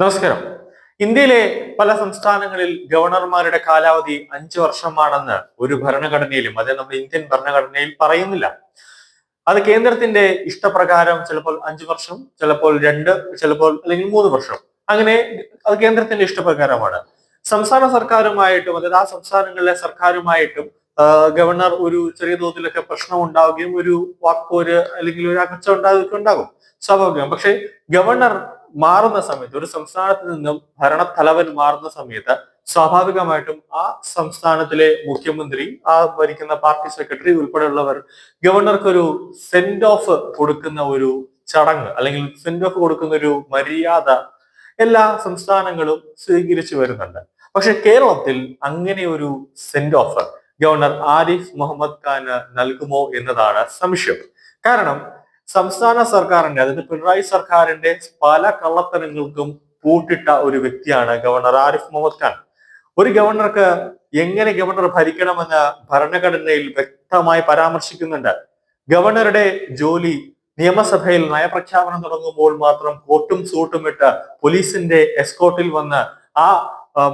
നമസ്കാരം. ഇന്ത്യയിലെ പല സംസ്ഥാനങ്ങളിൽ ഗവർണർമാരുടെ കാലാവധി 5 വർഷമാണെന്ന് ഒരു ഭരണഘടനയിലും, അതായത് നമ്മുടെ ഇന്ത്യൻ ഭരണഘടനയിൽ പറയുന്നില്ല. അത് കേന്ദ്രത്തിന്റെ ഇഷ്ടപ്രകാരം ചിലപ്പോൾ 5 വർഷം, ചിലപ്പോൾ 2, ചിലപ്പോൾ അല്ലെങ്കിൽ 3 വർഷം. അങ്ങനെ അത് കേന്ദ്രത്തിന്റെ ഇഷ്ടപ്രകാരമാണ്. സംസ്ഥാന സർക്കാരുമായിട്ടും, അതായത് ആ സംസ്ഥാനങ്ങളിലെ സർക്കാരുമായിട്ടും ഗവർണർ ഒരു ചെറിയ തോതിലൊക്കെ പ്രശ്നം ഉണ്ടാവുകയും ഒരു വാക്പോര് അല്ലെങ്കിൽ ഒരു അകച്ച ഉണ്ടാകും, സ്വാഭാവികം. പക്ഷെ ഗവർണർ മാറുന്ന സമയത്ത്, ഒരു സംസ്ഥാനത്ത് നിന്നും ഭരണത്തലവൻ മാറുന്ന സമയത്ത് സ്വാഭാവികമായിട്ടും ആ സംസ്ഥാനത്തിലെ മുഖ്യമന്ത്രി, ആ ഭരിക്കുന്ന പാർട്ടി സെക്രട്ടറി ഉൾപ്പെടെയുള്ളവർ ഗവർണർക്ക് ഒരു സെൻഡ് ഓഫ് കൊടുക്കുന്ന ഒരു ചടങ്ങ്, അല്ലെങ്കിൽ സെൻഡ് ഓഫ് കൊടുക്കുന്ന ഒരു മര്യാദ എല്ലാ സംസ്ഥാനങ്ങളും സ്വീകരിച്ചു വരുന്നുണ്ട്. പക്ഷെ കേരളത്തിൽ അങ്ങനെ ഒരു send off governor Arif Muhammad ഖാന് നൽകുമോ എന്നതാണ് സംശയം. കാരണം സംസ്ഥാന സർക്കാരിന്റെ, അതായത് പിണറായി സർക്കാരിന്റെ പല കള്ളത്തരങ്ങൾക്കും പൂട്ടിട്ട ഒരു വ്യക്തിയാണ് ഗവർണർ ആരിഫ് മുഹമ്മദ് ഖാൻ. ഒരു ഗവർണർക്ക് എങ്ങനെ ഗവർണർ ഭരിക്കണമെന്ന് ഭരണഘടനയിൽ വ്യക്തമായി പരാമർശിക്കുന്നുണ്ട്. ഗവർണറുടെ ജോലി നിയമസഭയിൽ നയപ്രഖ്യാപനം തുടങ്ങുമ്പോൾ മാത്രം കോട്ടും സൂട്ടും ഇട്ട് പോലീസിന്റെ എസ്കോർട്ടിൽ വന്ന് ആ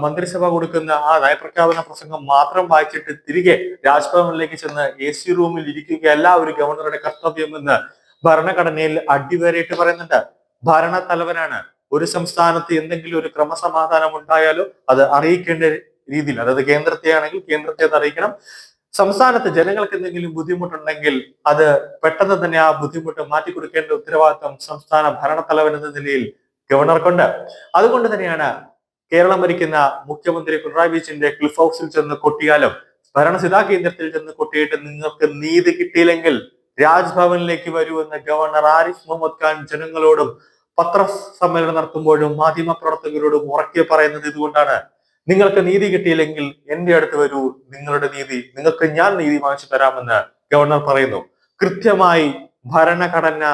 മന്ത്രിസഭ കൊടുക്കുന്ന ആ നയപ്രഖ്യാപന പ്രസംഗം മാത്രം വായിച്ചിട്ട് തിരികെ രാജ്ഭവനിലേക്ക് ചെന്ന് AC റൂമിൽ ഇരിക്കുകയല്ല ഒരു ഗവർണറുടെ കർത്തവ്യമെന്ന് ഭരണഘടനയിൽ അടിവരയിട്ട് പറയുന്നുണ്ട്. ഭരണത്തലവനാണ്. ഒരു സംസ്ഥാനത്ത് എന്തെങ്കിലും ഒരു ക്രമസമാധാനം ഉണ്ടായാലോ അത് അറിയിക്കേണ്ട രീതിയിൽ, അതായത് കേന്ദ്രത്തെ ആണെങ്കിൽ കേന്ദ്രത്തെ അത് അറിയിക്കണം. സംസ്ഥാനത്ത് ജനങ്ങൾക്ക് എന്തെങ്കിലും ബുദ്ധിമുട്ടുണ്ടെങ്കിൽ അത് പെട്ടെന്ന് തന്നെ ആ ബുദ്ധിമുട്ട് മാറ്റിക്കൊടുക്കേണ്ട ഉത്തരവാദിത്വം സംസ്ഥാന ഭരണത്തലവൻ എന്ന നിലയിൽ ഗവർണർക്കുണ്ട്. അതുകൊണ്ട് തന്നെയാണ് കേരളം ഭരിക്കുന്ന മുഖ്യമന്ത്രി പിണറായി വിജയന്റെ ക്ലിഫ് ഹൗസിൽ ചെന്ന് കൊട്ടിയാലും, ഭരണസിതാ കേന്ദ്രത്തിൽ ചെന്ന് കൊട്ടിയിട്ട് നിങ്ങൾക്ക് നീതി കിട്ടിയില്ലെങ്കിൽ രാജ്ഭവനിലേക്ക് വരൂ എന്ന് ഗവർണർ ആരിഫ് മുഹമ്മദ് ഖാൻ ജനങ്ങളോടും പത്രസമ്മേളനം നടത്തുമ്പോഴും മാധ്യമ പ്രവർത്തകരോടും ഉറക്കെ പറയുന്നത് ഇതുകൊണ്ടാണ്. നിങ്ങൾക്ക് നീതി കിട്ടിയില്ലെങ്കിൽ എന്റെ അടുത്ത് വരൂ, നിങ്ങൾക്ക് ഞാൻ നീതി വാങ്ങിച്ചു തരാമെന്ന് ഗവർണർ പറയുന്നു. കൃത്യമായി ഭരണഘടന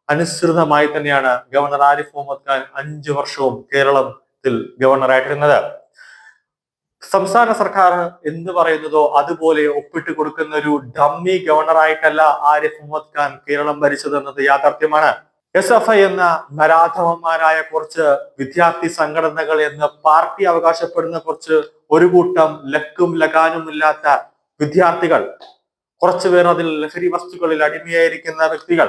അനുസൃതമായി തന്നെയാണ് ഗവർണർ ആരിഫ് മുഹമ്മദ് ഖാൻ 5 വർഷവും കേരളത്തിൽ ഗവർണറായിട്ടിരുന്നത്. സംസ്ഥാന സർക്കാർ എന്ത് പറയുന്നതോ അതുപോലെ ഒപ്പിട്ട് കൊടുക്കുന്ന ഒരു ഡമ്മി ഗവർണറായിട്ടല്ല ആരിഫ് മുഹമ്മദ് ഖാൻ കേരളം ഭരിച്ചത് എന്നത് യാഥാർത്ഥ്യമാണ്. SFI എന്ന നരാധമന്മാരായ കുറച്ച് വിദ്യാർത്ഥി സംഘടനകൾ എന്ന് പാർട്ടി അവകാശപ്പെടുന്ന ഒരു കൂട്ടം ലക്കും ലഗാനും ഇല്ലാത്ത വിദ്യാർത്ഥികൾ, കുറച്ചുപേർ അതിൽ ലഹരി വസ്തുക്കളിൽ അടിമയായിരിക്കുന്ന വ്യക്തികൾ,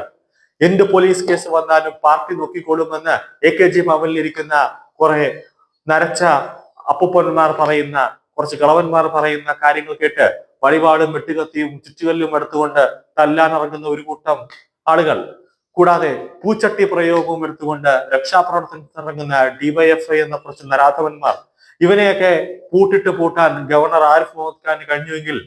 എന്ത് പോലീസ് കേസ് വന്നാലും പാർട്ടി നോക്കിക്കൊള്ളുമെന്ന് AKG ഭവനിൽ ഇരിക്കുന്ന കുറെ നരച്ച അപ്പൂപ്പന്മാർ പറയുന്ന, കുറച്ച് കളവന്മാർ പറയുന്ന കാര്യങ്ങൾ കേട്ട് വഴിപാടും വെട്ടുകത്തിയും ചുറ്റുകല്ലും എടുത്തുകൊണ്ട് തല്ലാൻ ഇറങ്ങുന്ന ഒരു കൂട്ടം ആളുകൾ, കൂടാതെ പൂച്ചട്ടി പ്രയോഗവും എടുത്തുകൊണ്ട് രക്ഷാപ്രവർത്തനത്തിന് ഇറങ്ങുന്ന DYFI എന്ന കുറച്ച് നരാധവന്മാർ, ഇവനെയൊക്കെ പൂട്ടാൻ ഗവർണർ ആരിഫ് മുഹമ്മദ് ഖാന് കഴിഞ്ഞുവെങ്കിൽ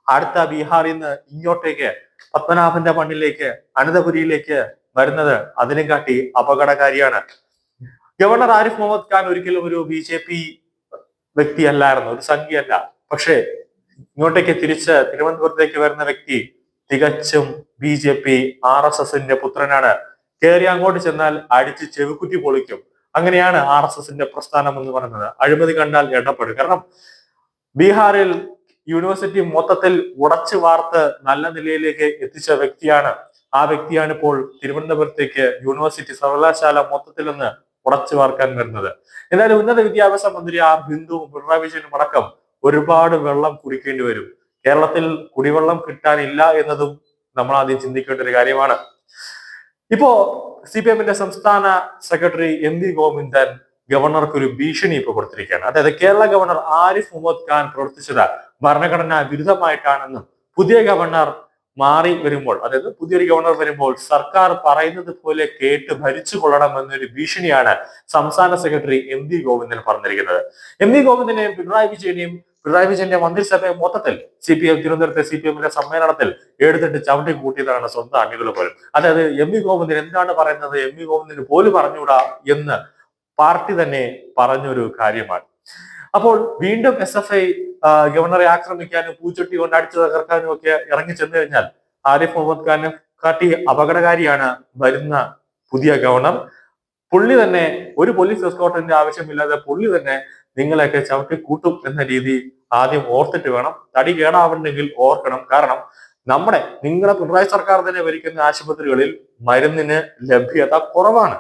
അടുത്ത ബീഹാറിൽ നിന്ന് ഇങ്ങോട്ടേക്ക് പത്മനാഭന്റെ മണ്ണിലേക്ക്, അനന്തപുരിയിലേക്ക് വരുന്നത് അതിനെ കാട്ടി അപകടകാരിയാണ്. ഗവർണർ ആരിഫ് മുഹമ്മദ് ഖാൻ ഒരിക്കലും ഒരു BJP വ്യക്തിയല്ലായിരുന്നു, ഒരു സംഖ്യയല്ല. പക്ഷേ ഇങ്ങോട്ടേക്ക് തിരിച്ച് തിരുവനന്തപുരത്തേക്ക് വരുന്ന വ്യക്തി തികച്ചും BJP RSSന്റെ പുത്രനാണ്. കയറി അങ്ങോട്ട് ചെന്നാൽ അടിച്ച് ചെവിക്കുറ്റി പൊളിക്കും. അങ്ങനെയാണ് RSSന്റെ പ്രസ്ഥാനം എന്ന് പറയുന്നത്. അഴിമതി കണ്ടാൽ ഇടപെടും. കാരണം ബീഹാറിൽ യൂണിവേഴ്സിറ്റി മൊത്തത്തിൽ ഉടച്ചു വാർത്ത് നല്ല നിലയിലേക്ക് എത്തിച്ച വ്യക്തിയാണ്. ആ വ്യക്തിയാണ് ഇപ്പോൾ തിരുവനന്തപുരത്തേക്ക് യൂണിവേഴ്സിറ്റി സർവകലാശാല മൊത്തത്തിൽ ഒന്ന് ഉടച്ചു വാർക്കാൻ വരുന്നത്. എന്നാലും ഉന്നത വിദ്യാഭ്യാസ മന്ത്രി ബിന്ദുവും പിണറായി വിജയനും അടക്കം ഒരുപാട് വെള്ളം കുടിക്കേണ്ടി വരും. കേരളത്തിൽ കുടിവെള്ളം കിട്ടാനില്ല എന്നതും നമ്മൾ ആദ്യം ചിന്തിക്കേണ്ട ഒരു കാര്യമാണ്. ഇപ്പോ CPMന്റെ സംസ്ഥാന സെക്രട്ടറി MV ഗോവിന്ദൻ ഗവർണർക്ക് ഒരു ഭീഷണി ഇപ്പൊ കൊടുത്തിരിക്കുകയാണ്. അതായത് കേരള ഗവർണർ ആരിഫ് മുഹമ്മദ് ഖാൻ പ്രവർത്തിച്ചത് ഭരണഘടനാ വിരുദ്ധമായിട്ടാണെന്നും പുതിയ ഗവർണർ മാറി വരുമ്പോൾ, അതായത് പുതിയൊരു ഗവർണർ വരുമ്പോൾ സർക്കാർ പറയുന്നത് പോലെ കേട്ട് ഭരിച്ചു കൊള്ളണം എന്നൊരു ഭീഷണിയാണ് സംസ്ഥാന സെക്രട്ടറി MV ഗോവിന്ദൻ പറഞ്ഞിരിക്കുന്നത്. MV ഗോവിന്ദനെയും പിണറായി വിജയന്റെ മന്ത്രിസഭയെ മൊത്തത്തിൽ തിരുവനന്തപുരത്തെ CPMന്റെ സമ്മേളനത്തിൽ എടുത്തിട്ട് ചവിട്ടി കൂട്ടിയതാണ് സ്വന്തം അണികൾ പോലും. അതായത് MV ഗോവിന്ദൻ എന്താണ് പറയുന്നത് MV ഗോവിന്ദന് പോലും പറഞ്ഞുകൂടാ എന്ന് പാർട്ടി തന്നെ പറഞ്ഞൊരു കാര്യമാണ്. അപ്പോൾ വീണ്ടും SFI ഗവർണറെ ആക്രമിക്കാനും പൂച്ചട്ടി കൊണ്ട് അടിച്ചു തകർക്കാനും ഒക്കെ ഇറങ്ങി ചെന്നു കഴിഞ്ഞാൽ ആരിഫ് മുഹമ്മദ് ഖാനെ കാട്ടി അപകടകാരിയാണ് വരുന്ന പുതിയ ഗവർണർ. പുള്ളി തന്നെ ഒരു പോലീസ് എസ്കോർട്ടിന്റെ ആവശ്യമില്ലാതെ പുള്ളി തന്നെ നിങ്ങളെയൊക്കെ ചവിട്ടി കൂട്ടും എന്ന രീതി ആദ്യം ഓർത്തിട്ട് വേണം. തടി കേടാവുന്നെങ്കിൽ ഓർക്കണം. കാരണം നിങ്ങളെ പിണറായി സർക്കാർ തന്നെ ഭരിക്കുന്ന ആശുപത്രികളിൽ മരുന്നിന് ലഭ്യത കുറവാണ്.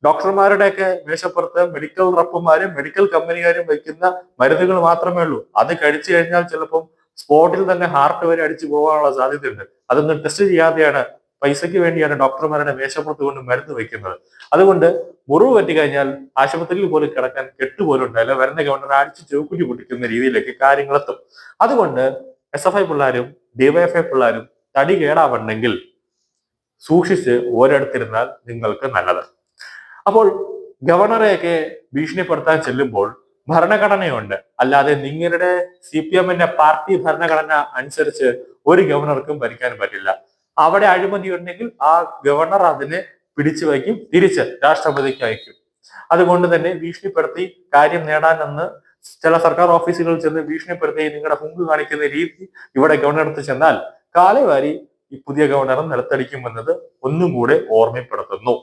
ഡോക്ടർമാരുടെയൊക്കെ മേശപ്പുറത്ത് മെഡിക്കൽ റപ്പുമാരും മെഡിക്കൽ കമ്പനിക്കാരും വയ്ക്കുന്ന മരുന്നുകൾ മാത്രമേ ഉള്ളൂ. അത് കഴിച്ചു കഴിഞ്ഞാൽ ചിലപ്പം സ്പോട്ടിൽ തന്നെ ഹാർട്ട് വരെ അടിച്ചു പോകാനുള്ള സാധ്യതയുണ്ട്. അതൊന്നും ടെസ്റ്റ് ചെയ്യാതെയാണ്, പൈസയ്ക്ക് വേണ്ടിയാണ് ഡോക്ടർമാരുടെ മേശപ്പുറത്ത് കൊണ്ട് മരുന്ന് വെക്കുന്നത്. അതുകൊണ്ട് മുറിവ് പറ്റി കഴിഞ്ഞാൽ ആശുപത്രിയിൽ പോലും കിടക്കാൻ കെട്ടുപോലും ഉണ്ടായില്ല. വരുന്ന ഗവർണർ അടിച്ച് ചൂക്കുറ്റി പൊട്ടിക്കുന്ന രീതിയിലേക്ക് കാര്യങ്ങൾ എത്തും. അതുകൊണ്ട് SFI പിള്ളേരും DYFI പിള്ളേരും തടി കേടാവണ്ടെങ്കിൽ സൂക്ഷിച്ച് ഓരോരുത്തിരുന്നാൽ നിങ്ങൾക്ക് നല്ലത്. അപ്പോൾ ഗവർണറെയൊക്കെ ഭീഷണിപ്പെടുത്താൻ ചെല്ലുമ്പോൾ ഭരണഘടനയുണ്ട്. അല്ലാതെ നിങ്ങളുടെ CPM-ന്റെ പാർട്ടി ഭരണഘടന അനുസരിച്ച് ഒരു ഗവർണർക്കും ഭരിക്കാൻ പറ്റില്ല. അവിടെ അഴിമതി ഉണ്ടെങ്കിൽ ആ ഗവർണർ അതിനെ പിടിച്ചു വയ്ക്കും, തിരിച്ച് രാഷ്ട്രപതിക്ക് അയക്കും. അതുകൊണ്ട് തന്നെ ഭീഷണിപ്പെടുത്തി കാര്യം നേടാനെന്ന് ചില സർക്കാർ ഓഫീസുകളിൽ ചെന്ന് ഭീഷണിപ്പെടുത്തി നിങ്ങളുടെ ഹുങ്ക് കാണിക്കുന്ന രീതി ഇവിടെ ഗവർണർക്ക് ചെന്നാൽ കാലവാരി ഈ പുതിയ ഗവർണർ നിലത്തടിക്കുമെന്നത് ഒന്നും കൂടെ ഓർമ്മപ്പെടുത്തുന്നു.